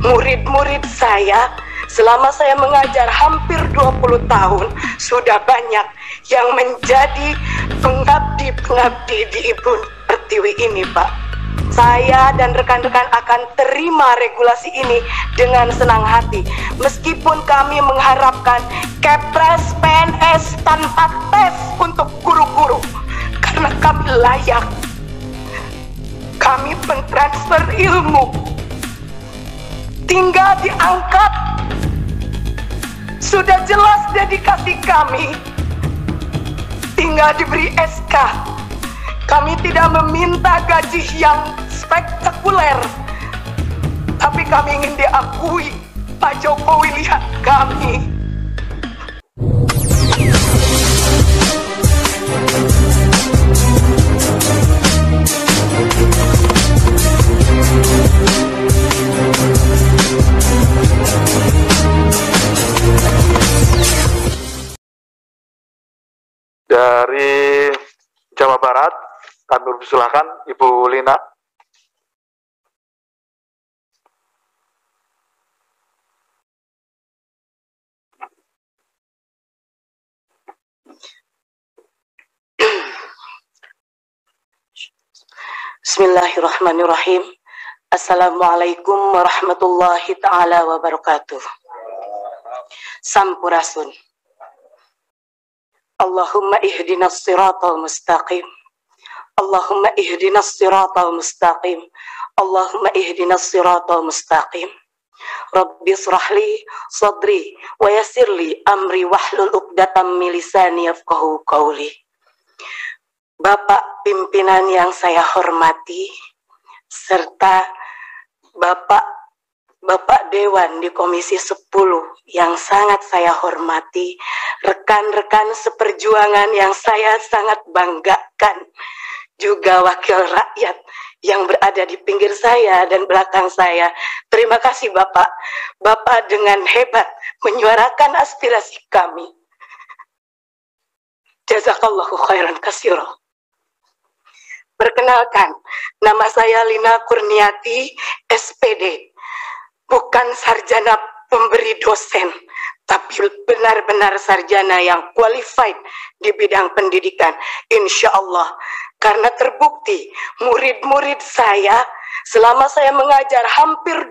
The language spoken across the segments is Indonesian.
Murid-murid saya selama saya mengajar hampir 20 tahun sudah banyak yang menjadi pengabdi-pengabdi di Ibu Pertiwi ini, Pak. Saya dan rekan-rekan akan terima regulasi ini dengan senang hati, meskipun kami mengharapkan Kepres PNS tanpa tes untuk guru-guru, karena kami layak. Kami pentransfer ilmu, tinggal diangkat. Sudah jelas dedikasi kami, tinggal diberi SK. Kami tidak meminta gaji yang spektakuler, tapi kami ingin diakui. Pak Jokowi, lihat kami. Dari Jawa Barat, kami persilakan Ibu Lina. Bismillahirrahmanirrahim. Assalamualaikum warahmatullahi ta'ala wabarakatuh. Sampurasun. Allahumma ihdinas siratal mustaqim. Allahumma ihdinas siratal mustaqim. Allahumma ihdinas siratal mustaqim. Rabbi shrahli sadri wa yassirli amri wahlul 'uqdatam min lisani yafqahu qawli. Bapak pimpinan yang saya hormati, serta Bapak Dewan di Komisi 10 yang sangat saya hormati, rekan-rekan seperjuangan yang saya sangat banggakan, juga wakil rakyat yang berada di pinggir saya dan belakang saya. Terima kasih Bapak. Bapak dengan hebat menyuarakan aspirasi kami. Jazakallahu khairan katsira. Perkenalkan, nama saya Lina Kurniati, SPD. Bukan sarjana pemberi dosen, tapi benar-benar sarjana yang qualified di bidang pendidikan. Insya Allah, karena terbukti murid-murid saya selama saya mengajar hampir 20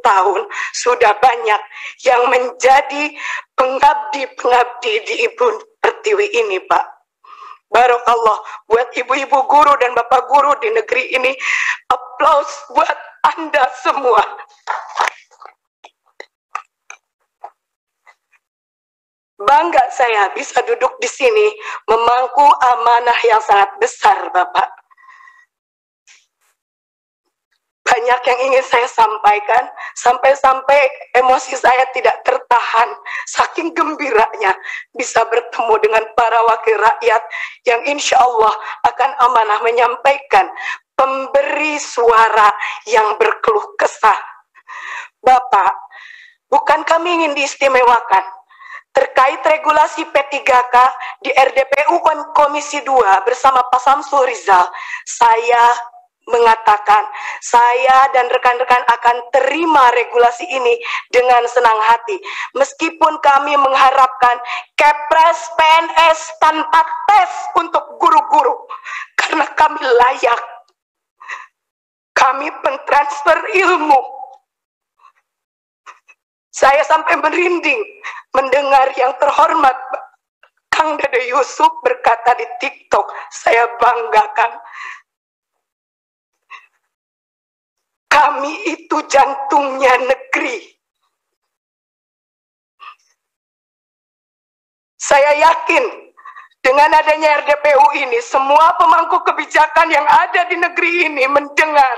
tahun sudah banyak yang menjadi pengabdi-pengabdi di Ibu Pertiwi ini, Pak. Barakallah buat ibu-ibu guru dan bapak guru di negeri ini. Aplaus buat Anda semua. Bangga saya bisa duduk di sini memangku amanah yang sangat besar, Bapak. Banyak yang ingin saya sampaikan, sampai-sampai emosi saya tidak tertahan, saking gembiranya bisa bertemu dengan para wakil rakyat yang insya Allah akan amanah menyampaikan pemberi suara yang berkeluh kesah. Bapak, bukan kami ingin diistimewakan. Terkait regulasi P3K di RDPU Komisi 2 bersama Pak Samsul Rizal, saya mengatakan saya dan rekan-rekan akan terima regulasi ini dengan senang hati, meskipun kami mengharapkan Kepres PNS tanpa tes untuk guru-guru, karena kami layak. Kami pentransfer ilmu. Saya sampai merinding mendengar yang terhormat Kang Dede Yusuf berkata di TikTok, saya banggakan. Kami itu jantungnya negeri. Saya yakin dengan adanya RDPU ini, semua pemangku kebijakan yang ada di negeri ini mendengar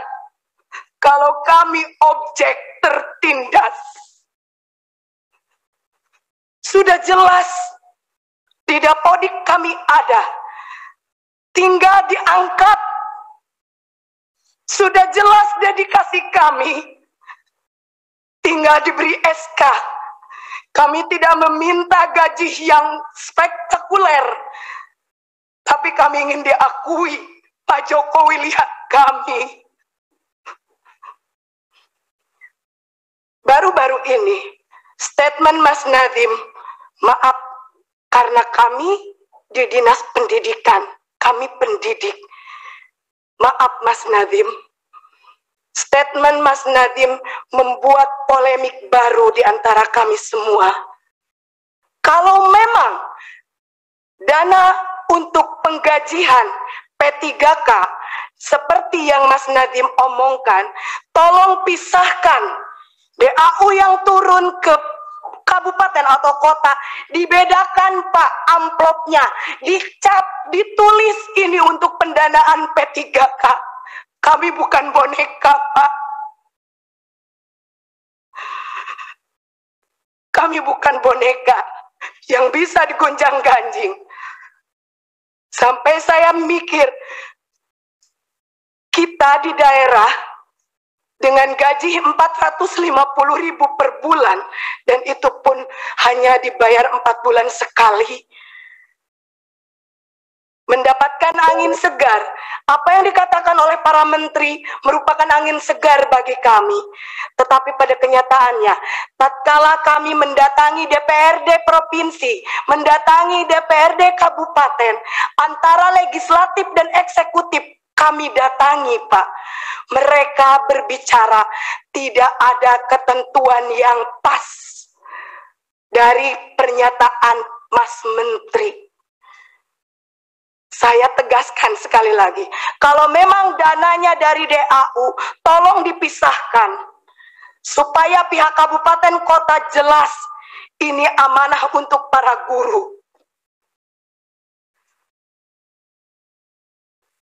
kalau kami objek tertindas. Sudah jelas di Dapodik kami ada, tinggal diangkat. Sudah jelas dedikasi kami, tinggal diberi SK. Kami tidak meminta gaji yang spektakuler, tapi kami ingin diakui. Pak Jokowi, lihat kami. baru ini, statement Mas Nadiem, maaf karena kami di Dinas Pendidikan, kami pendidik. Maaf Mas Nadiem, statement Mas Nadiem membuat polemik baru di antara kami semua. Kalau memang dana untuk penggajian P3K seperti yang Mas Nadiem omongkan, tolong pisahkan DAU yang turun ke kabupaten atau kota, dibedakan Pak amplopnya, dicap, ditulis ini untuk pendanaan P3K. Kami bukan boneka Pak. Kami bukan boneka yang bisa digonjang-ganjing. Sampai saya mikir, kita di daerah dengan gaji 450.000 per bulan, dan itu pun hanya dibayar 4 bulan sekali, mendapatkan angin segar. Apa yang dikatakan oleh para menteri merupakan angin segar bagi kami. Tetapi pada kenyataannya, tatkala kami mendatangi DPRD provinsi, mendatangi DPRD kabupaten, antara legislatif dan eksekutif kami datangi Pak, mereka berbicara tidak ada ketentuan yang pas dari pernyataan Mas Menteri. Saya tegaskan sekali lagi, kalau memang dananya dari DAU, tolong dipisahkan. Supaya pihak kabupaten kota jelas, ini amanah untuk para guru.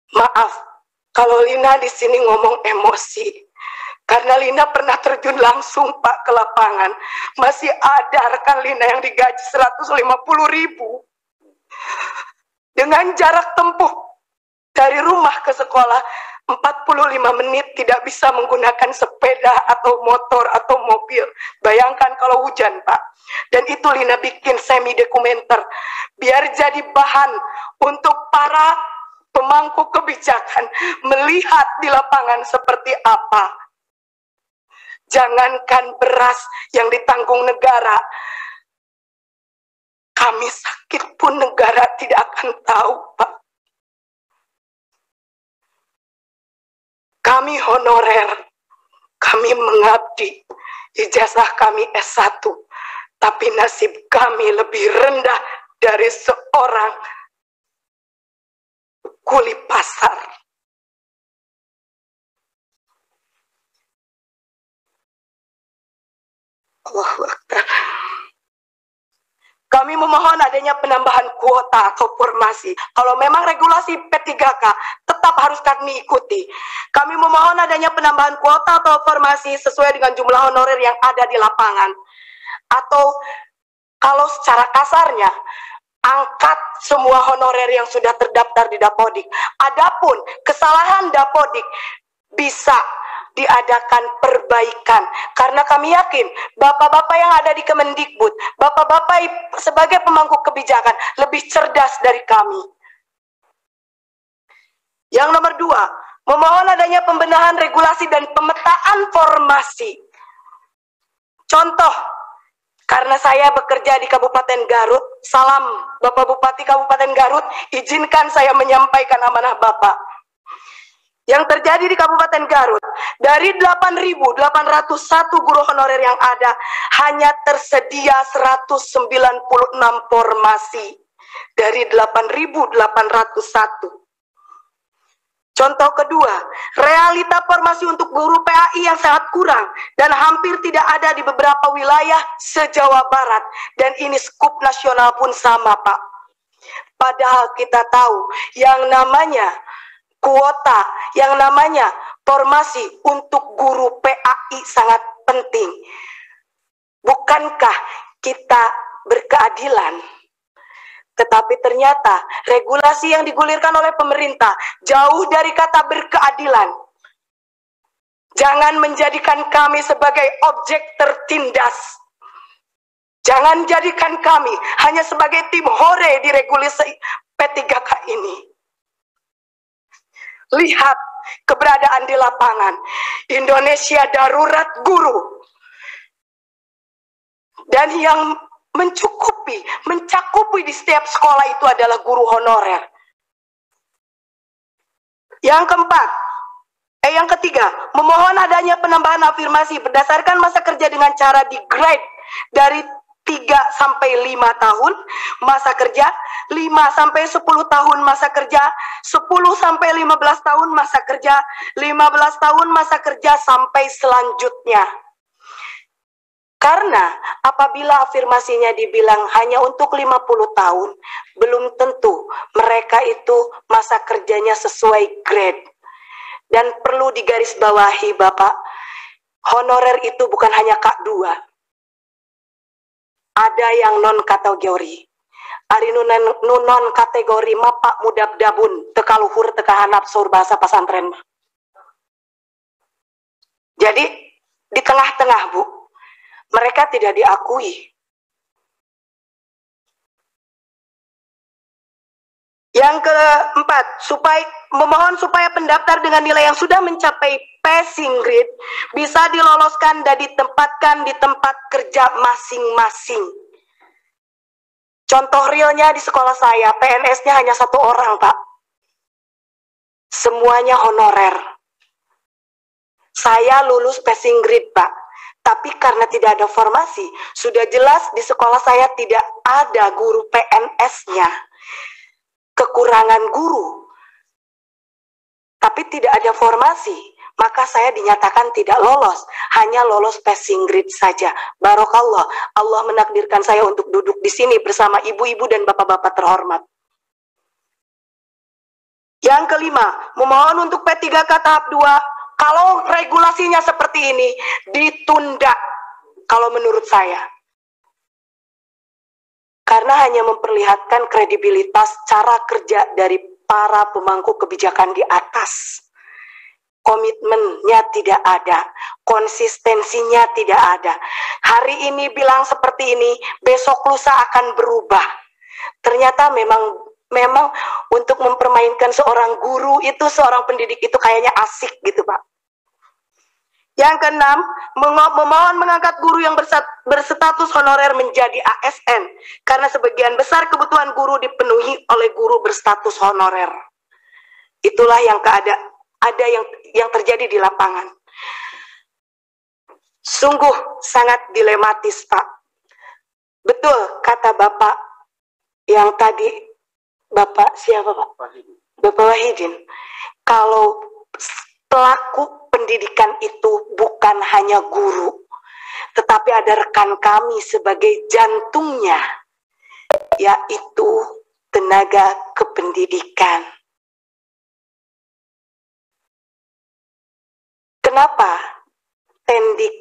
Maaf, kalau Lina di sini ngomong emosi. Karena Lina pernah terjun langsung Pak ke lapangan. Masih ada rekan Lina yang digaji 150.000. Dengan jarak tempuh dari rumah ke sekolah 45 menit, tidak bisa menggunakan sepeda atau motor atau mobil. Bayangkan kalau hujan Pak. Dan itu Lina bikin semi dokumenter biar jadi bahan untuk para pemangku kebijakan melihat di lapangan seperti apa. Jangankan beras yang ditanggung negara, kami sakit pun negara tidak akan tahu, Pak. Kami honorer, kami mengabdi, ijazah kami S1, tapi nasib kami lebih rendah dari seorang kuli pasar. Allahu Akbar. Kami memohon adanya penambahan kuota atau formasi. Kalau memang regulasi P3K tetap harus kami ikuti. Kami memohon adanya penambahan kuota atau formasi sesuai dengan jumlah honorer yang ada di lapangan. Atau kalau secara kasarnya, angkat semua honorer yang sudah terdaftar di Dapodik. Adapun kesalahan Dapodik bisa diadakan perbaikan, karena kami yakin bapak-bapak yang ada di Kemendikbud, bapak-bapak sebagai pemangku kebijakan lebih cerdas dari kami. Yang nomor 2, memohon adanya pembenahan regulasi dan pemetaan formasi. Contoh, karena saya bekerja di Kabupaten Garut, salam Bapak Bupati Kabupaten Garut, izinkan saya menyampaikan amanah Bapak. Yang terjadi di Kabupaten Garut, dari 8.801 guru honorer yang ada, hanya tersedia 196 formasi dari 8.801. Contoh kedua, realita formasi untuk guru PAI yang sangat kurang dan hampir tidak ada di beberapa wilayah se-Jawa Barat. Dan ini skup nasional pun sama, Pak. Padahal kita tahu yang namanya kuota, yang namanya formasi untuk guru PAI sangat penting. Bukankah kita berkeadilan? Tetapi ternyata regulasi yang digulirkan oleh pemerintah jauh dari kata berkeadilan. Jangan menjadikan kami sebagai objek tertindas. Jangan jadikan kami hanya sebagai tim hore di regulasi P3K ini. Lihat keberadaan di lapangan. Indonesia darurat guru. Dan yang mencakupi di setiap sekolah itu adalah guru honorer. Yang ketiga, memohon adanya penambahan afirmasi berdasarkan masa kerja dengan cara di grade dari 3 sampai 5 tahun masa kerja, 5 sampai 10 tahun masa kerja, 10 sampai 15 tahun masa kerja, 15 tahun masa kerja sampai selanjutnya. Karena apabila afirmasinya dibilang hanya untuk 50 tahun, belum tentu mereka itu masa kerjanya sesuai grade. Dan perlu digarisbawahi Bapak, honorer itu bukan hanya K2. Ada yang non-kategori. Ari non kategori mapak mudab dabun, tekaluhur tekahanap sur bahasa pasantren. Jadi di tengah-tengah Bu, mereka tidak diakui. Yang keempat, memohon supaya pendaftar dengan nilai yang sudah mencapai passing grade bisa diloloskan dan ditempatkan di tempat kerja masing-masing. Contoh realnya di sekolah saya, PNS-nya hanya 1 orang, Pak. Semuanya honorer. Saya lulus passing grade, Pak. Tapi karena tidak ada formasi, sudah jelas di sekolah saya tidak ada guru PNS-nya. Kekurangan guru, tapi tidak ada formasi, maka saya dinyatakan tidak lolos, hanya lolos passing grade saja. Barokallah, Allah menakdirkan saya untuk duduk di sini bersama ibu-ibu dan bapak-bapak terhormat. Yang kelima, memohon untuk P3K tahap 2, kalau regulasinya seperti ini, ditunda, kalau menurut saya. Karena hanya memperlihatkan kredibilitas cara kerja dari para pemangku kebijakan di atas. Komitmennya tidak ada, konsistensinya tidak ada. Hari ini bilang seperti ini, besok lusa akan berubah. Ternyata memang untuk mempermainkan seorang guru itu, seorang pendidik itu kayaknya asik gitu Pak. Yang keenam, memohon mengangkat guru yang berstatus honorer menjadi ASN, karena sebagian besar kebutuhan guru dipenuhi oleh guru berstatus honorer. Itulah yang ada yang terjadi di lapangan. Sungguh sangat dilematis, Pak. Betul kata Bapak yang tadi, Bapak siapa Pak? Bapak Wahidin. Kalau pelaku pendidikan itu bukan hanya guru, tetapi ada rekan kami sebagai jantungnya, yaitu tenaga kependidikan. Kenapa Tendik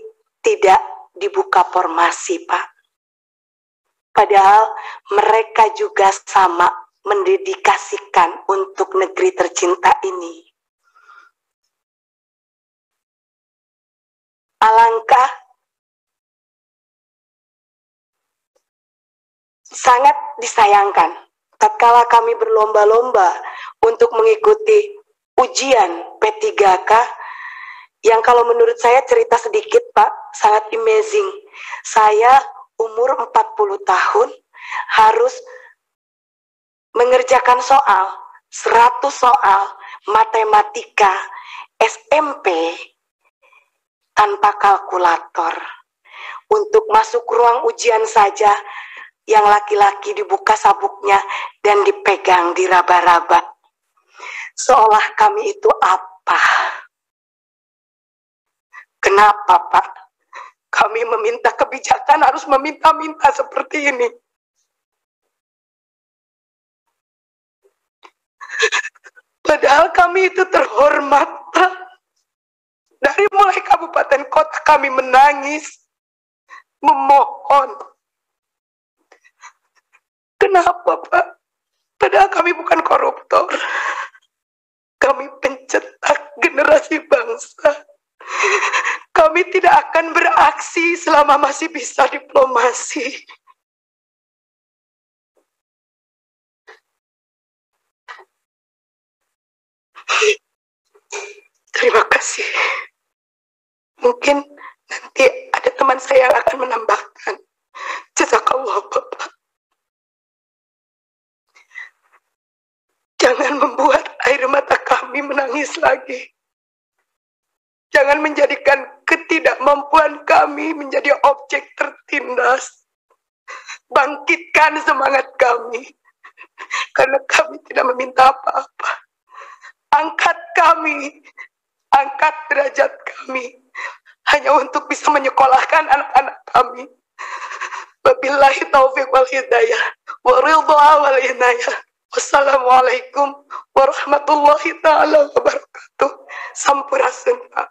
tidak dibuka formasi, Pak? Padahal mereka juga sama mendedikasikan untuk negeri tercinta ini. Alangkah sangat disayangkan tatkala kami berlomba-lomba untuk mengikuti ujian P3K yang kalau menurut saya cerita sedikit Pak, sangat amazing. Saya umur 40 tahun harus mengerjakan soal 100 soal matematika SMP tanpa kalkulator. Untuk masuk ruang ujian saja, yang laki-laki dibuka sabuknya dan dipegang diraba-raba. Seolah kami itu apa? Kenapa, Pak? Kami meminta kebijakan harus meminta-minta seperti ini. Padahal kami itu terhormat, Pak. Dari mulai kabupaten kota kami menangis, memohon. Kenapa Pak? Padahal kami bukan koruptor. Kami pencetak generasi bangsa. Kami tidak akan beraksi selama masih bisa diplomasi. Terima kasih. Mungkin nanti ada teman saya yang akan menambahkan. menangis lagi. Jangan menjadikan ketidakmampuan kami menjadi objek tertindas. Bangkitkan semangat kami, karena kami tidak meminta apa-apa. Angkat kami, angkat derajat kami, hanya untuk bisa menyekolahkan anak-anak kami. Wabillahi taufiq wal hidayah, wa ridha wal inayah. Wassalamualaikum warahmatullahi ta'ala wabarakatuh. Sampurasun, Pak.